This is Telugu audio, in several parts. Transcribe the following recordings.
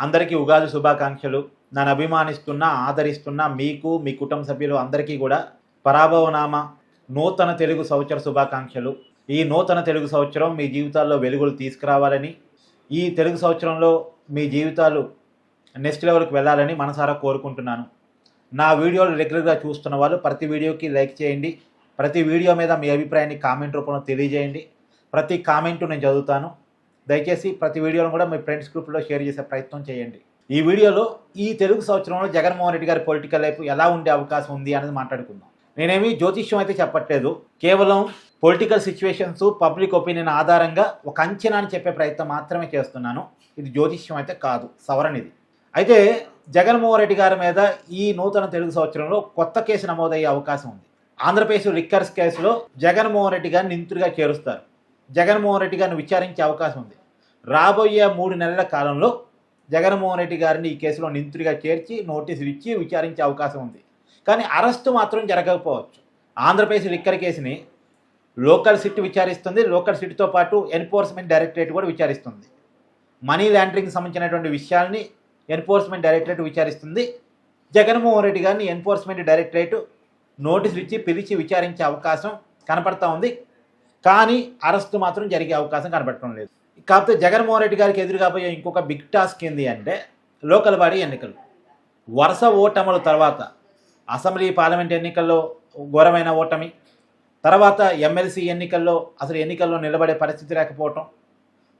అందరికీ ఉగాది శుభాకాంక్షలు. నన్ను అభిమానిస్తున్న, ఆదరిస్తున్న మీకు, మీ కుటుంబ సభ్యులు అందరికీ కూడా పరాభవనామ నూతన తెలుగు సంవత్సర శుభాకాంక్షలు. ఈ నూతన తెలుగు సంవత్సరం మీ జీవితాల్లో వెలుగులు తీసుకురావాలని, ఈ తెలుగు సంవత్సరంలో మీ జీవితాలు నెక్స్ట్ లెవెల్కి వెళ్ళాలని మనసారా కోరుకుంటున్నాను. నా వీడియోలు రెగ్యులర్గా చూస్తున్న వాళ్ళు ప్రతి వీడియోకి లైక్ చేయండి. ప్రతి వీడియో మీద మీ అభిప్రాయాన్ని కామెంట్ రూపంలో తెలియజేయండి. ప్రతి కామెంటు నేను చదువుతాను. దయచేసి ప్రతి వీడియోను కూడా మీ ఫ్రెండ్స్ గ్రూప్లో షేర్ చేసే ప్రయత్నం చేయండి. ఈ వీడియోలో ఈ తెలుగు సంవత్సరంలో జగన్మోహన్ రెడ్డి గారి పొలిటికల్ లైఫ్ ఎలా ఉండే అవకాశం ఉంది అనేది మాట్లాడుకుందాం. నేనేమి జ్యోతిష్యం అయితే చెప్పట్లేదు, కేవలం పొలిటికల్ సిచ్యువేషన్స్, పబ్లిక్ ఒపీనియన్ ఆధారంగా ఒక అంచనాన్ని చెప్పే ప్రయత్నం మాత్రమే చేస్తున్నాను. ఇది జ్యోతిష్యం అయితే కాదు, సవరణ ఇది. అయితే జగన్మోహన్ రెడ్డి గారి మీద ఈ నూతన తెలుగు సంవత్సరంలో కొత్త కేసు నమోదయ్యే అవకాశం ఉంది. ఆంధ్రప్రదేశ్ లిక్కర్స్ కేసులో జగన్మోహన్ రెడ్డి గారిని నిందితుడిగా చేరుస్తారు. జగన్మోహన్ రెడ్డి గారిని విచారించే అవకాశం ఉంది. రాబోయే 3 నెలల కాలంలో జగన్మోహన్ రెడ్డి గారిని ఈ కేసులో నిందితుడిగా చేర్చి నోటీసులు ఇచ్చి విచారించే అవకాశం ఉంది. కానీ అరెస్టు మాత్రం జరగకపోవచ్చు. ఆంధ్రప్రదేశ్ లిక్కర్ కేసుని లోకల్ సిట్ విచారిస్తుంది. లోకల్ సిట్తో పాటు ఎన్ఫోర్స్మెంట్ డైరెక్టరేట్ కూడా విచారిస్తుంది. మనీ లాండరింగ్కి సంబంధించినటువంటి విషయాల్ని ఎన్ఫోర్స్మెంట్ డైరెక్టరేట్ విచారిస్తుంది. జగన్మోహన్ రెడ్డి గారిని ఎన్ఫోర్స్మెంట్ డైరెక్టరేట్ నోటీసులు ఇచ్చి పిలిచి విచారించే అవకాశం కనపడతా ఉంది. కానీ అరెస్టు మాత్రం జరిగే అవకాశం కనపడటం లేదు. కాకపోతే జగన్మోహన్ రెడ్డి గారికి ఎదురు కాబోయే ఇంకొక బిగ్ టాస్క్ ఏంది అంటే లోకల్ బాడీ ఎన్నికలు. వరుస ఓటముల తర్వాత అసెంబ్లీ పార్లమెంట్ ఎన్నికల్లో ఘోరమైన ఓటమి, తర్వాత ఎమ్మెల్సీ ఎన్నికల్లో అసలు ఎన్నికల్లో నిలబడే పరిస్థితి లేకపోవటం,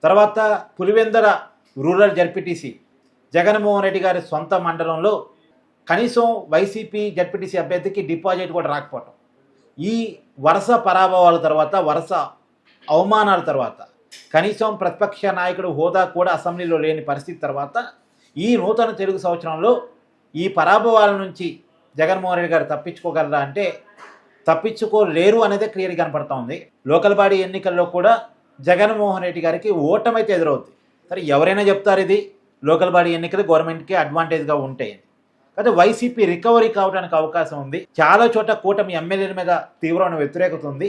తర్వాత పులివెందల రూరల్ జడ్పీటీసీ జగన్మోహన్ రెడ్డి గారి సొంత మండలంలో కనీసం వైసీపీ జడ్పీటీసీ అభ్యర్థికి డిపాజిట్ కూడా రాకపోవటం, ఈ వరుస పరాభవాల తర్వాత, వరుస అవమానాల తర్వాత, కనీసం ప్రతిపక్ష నాయకుడు హోదా కూడా అసెంబ్లీలో లేని పరిస్థితి తర్వాత ఈ నూతన తెలుగు సంవత్సరంలో ఈ పరాభవాల నుంచి జగన్మోహన్ రెడ్డి గారు తప్పించుకోగలరా అంటే తప్పించుకోలేరు అనేది క్లియర్గా కనపడతా ఉంది. లోకల్ బాడీ ఎన్నికల్లో కూడా జగన్మోహన్ రెడ్డి గారికి ఓటమైతే ఎదురవుతుంది. సరే, ఎవరైనా చెప్తారు ఇది లోకల్ బాడీ ఎన్నికలు గవర్నమెంట్కి అడ్వాంటేజ్గా ఉంటాయి. అయితే వైసీపీ రికవరీ కావడానికి అవకాశం ఉంది. చాలా చోట కూటమి ఎమ్మెల్యేల మీద తీవ్రమైన వ్యతిరేకత ఉంది.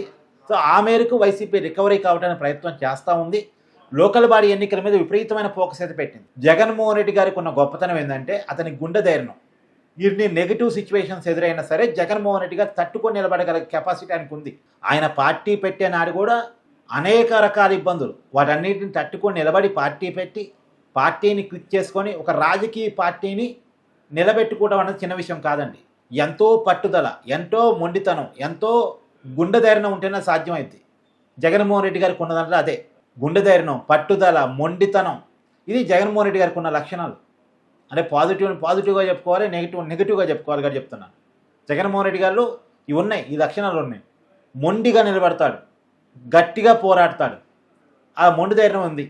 సో ఆ మేరకు వైసీపీ రికవరీ కావడానికి ప్రయత్నం చేస్తూ ఉంది. లోకల్ బాడీ ఎన్నికల మీద విపరీతమైన ఫోకస్ అయితే పెట్టింది. జగన్మోహన్ రెడ్డి గారికి ఉన్న గొప్పతనం ఏంటంటే అతని గుండె ధైర్యం. ఇన్ని నెగిటివ్ సిచ్యువేషన్స్ ఎదురైనా సరే జగన్మోహన్ రెడ్డి గారు తట్టుకొని నిలబడగల కెపాసిటీ ఆయనకు ఉంది. ఆయన పార్టీ పెట్టే నాడు కూడా అనేక రకాల ఇబ్బందులు, వాటన్నిటిని తట్టుకొని నిలబడి పార్టీ పెట్టి పార్టీని క్విక్ చేసుకొని ఒక రాజకీయ పార్టీని నిలబెట్టుకోవడం అనేది చిన్న విషయం కాదండి. ఎంతో పట్టుదల, ఎంతో మొండితనం, ఎంతో గుండె ధైర్యం ఉంటేనే సాధ్యమైంది. జగన్మోహన్ రెడ్డి గారికి ఉన్న దాంట్లో అదే గుండె ధైర్యం, పట్టుదల, మొండితనం. ఇది జగన్మోహన్ రెడ్డి గారికి ఉన్న లక్షణాలు. అంటే పాజిటివ్గా చెప్పుకోవాలి, నెగిటివ్గా చెప్పుకోవాలి గారు చెప్తున్నాను. జగన్మోహన్ రెడ్డి గారు ఇవి ఉన్నాయి, ఈ లక్షణాలు ఉన్నాయి. మొండిగా నిలబడతాడు, గట్టిగా పోరాడతాడు, ఆ మొండి ధైర్యం ఉంది.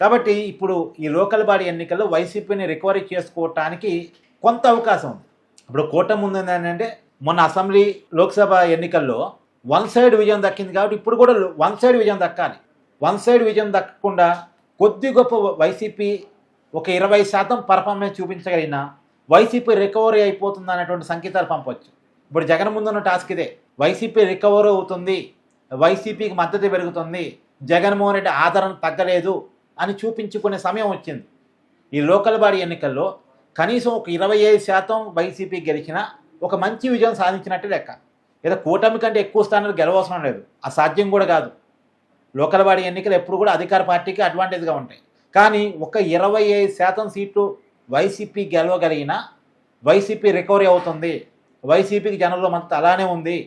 కాబట్టి ఇప్పుడు ఈ లోకల్ బాడీ ఎన్నికల్లో వైసీపీని రికవరీ చేసుకోవటానికి కొంత అవకాశం ఉంది. ఇప్పుడు కూటమి ఉంది ఏంటంటే మొన్న అసెంబ్లీ లోక్సభ ఎన్నికల్లో 1 సైడ్ విజయం దక్కింది. కాబట్టి ఇప్పుడు కూడా 1 సైడ్ విజయం దక్కాలి. 1 సైడ్ విజయం దక్కకుండా కొద్ది గొప్ప వైసీపీ ఒక 20% పర్ఫార్మెన్స్ చూపించగలిగినా వైసీపీ రికవరీ అయిపోతుంది అనేటువంటి సంకేతాలు పంపవచ్చు. ఇప్పుడు జగన్ ముందున్న టాస్క్ ఇదే. వైసీపీ రికవరీ అవుతుంది, వైసీపీకి మద్దతు పెరుగుతుంది, జగన్మోహన్ రెడ్డి ఆదరణ తగ్గలేదు అని చూపించుకునే సమయం వచ్చింది. ఈ లోకల్ బాడీ ఎన్నికల్లో కనీసం ఒక 25% వైసీపీ గెలిచినా ఒక మంచి విజయం సాధించినట్టు లెక్క. లేదా కూటమి కంటే ఎక్కువ స్థానాలు గెలవవసరం లేదు, అసాధ్యం కూడా కాదు. లోకల్ బాడీ ఎన్నికలు ఎప్పుడు కూడా అధికార పార్టీకి అడ్వాంటేజ్గా ఉంటాయి. కానీ ఒక 25% సీట్లు వైసీపీ గెలవగలిగినా వైసీపీ రికవరీ అవుతుంది, వైసీపీకి జనంలో మద్దతు అలానే ఉంది,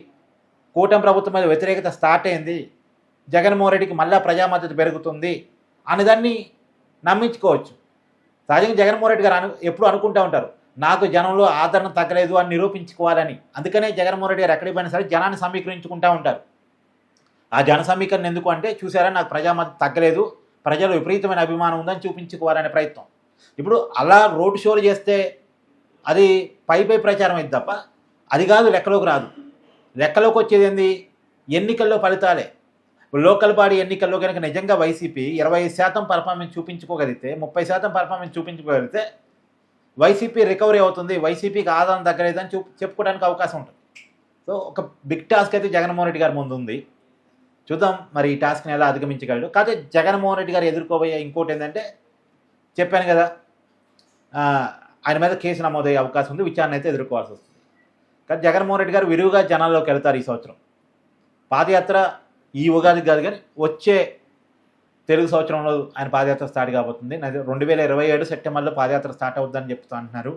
కూటమి ప్రభుత్వం మీద వ్యతిరేకత స్టార్ట్ అయింది, జగన్మోహన్ రెడ్డికి మళ్ళా ప్రజా మద్దతు పెరుగుతుంది అనేదాన్ని నమ్మించుకోవచ్చు. సహజంగా జగన్మోహన్ రెడ్డి గారు ఎప్పుడు అనుకుంటూ ఉంటారు, నాకు జనంలో ఆదరణ తగ్గలేదు అని నిరూపించుకోవాలని. అందుకనే జగన్మోహన్ రెడ్డి గారు ఎక్కడికి పోయినా సరే జనాన్ని సమీకరించుకుంటూ ఉంటారు. ఆ జన సమీకరణ ఎందుకు అంటే చూసారా నాకు ప్రజా మద్దతు తగ్గలేదు, ప్రజలు విపరీతమైన అభిమానం ఉందని చూపించుకోవాలనే ప్రయత్నం. ఇప్పుడు అలా రోడ్ షోలు చేస్తే అది పై ప్రచారం అయింది తప్ప అది కాదు, లెక్కలోకి రాదు. లెక్కలోకి వచ్చేది ఏంది? ఎన్నికల్లో ఫలితాలే. లోకల్ బాడీ ఎన్నికల్లో కనుక నిజంగా వైసీపీ 25% పర్ఫార్మెన్స్ చూపించుకోగలిగితే, 30% పర్ఫార్మెన్స్ చూపించుకోగలిగితే వైసీపీ రికవరీ అవుతుంది, వైసీపీకి ఆదాయం తగ్గలేదని చెప్పుకోవడానికి అవకాశం ఉంటుంది. సో ఒక బిగ్ టాస్క్ అయితే జగన్మోహన్ రెడ్డి గారి ముందు ఉంది. చూద్దాం మరి ఈ టాస్క్ని ఎలా అధిగమించగలడు. కాకపోతే జగన్మోహన్ రెడ్డి గారు ఎదుర్కోబోయే ఇంకోటి ఏంటంటే చెప్పాను కదా, ఆయన మీద కేసు నమోదయ్యే అవకాశం ఉంది, విచారణ అయితే ఎదుర్కోవాల్సి వస్తుంది. కానీ జగన్మోహన్ రెడ్డి గారు విరివిగా జనాల్లోకి వెళ్తారు ఈ సంవత్సరం. పాదయాత్ర ఈ ఉగాదికి కాదు కానీ వచ్చే తెలుగు సంవత్సరంలో ఆయన పాదయాత్ర స్టార్ట్ కాబోతుంది. 2027 సెప్టెంబర్లో పాదయాత్ర స్టార్ట్ అవుతుందని చెప్తూ అంటున్నారు.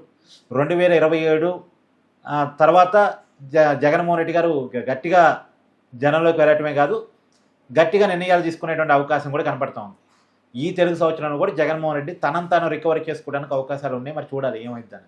2027 తర్వాత జగన్మోహన్ రెడ్డి గారు గట్టిగా జనంలోకి వెళ్ళటమే కాదు, గట్టిగా నిర్ణయాలు తీసుకునేటువంటి అవకాశం కూడా కనపడతా ఉంది. ఈ తెలుగు సంవత్సరంలో కూడా జగన్మోహన్ రెడ్డి తనను తాను రికవరీ చేసుకోవడానికి అవకాశాలు ఉన్నాయి. మరి చూడాలి ఏమైందని.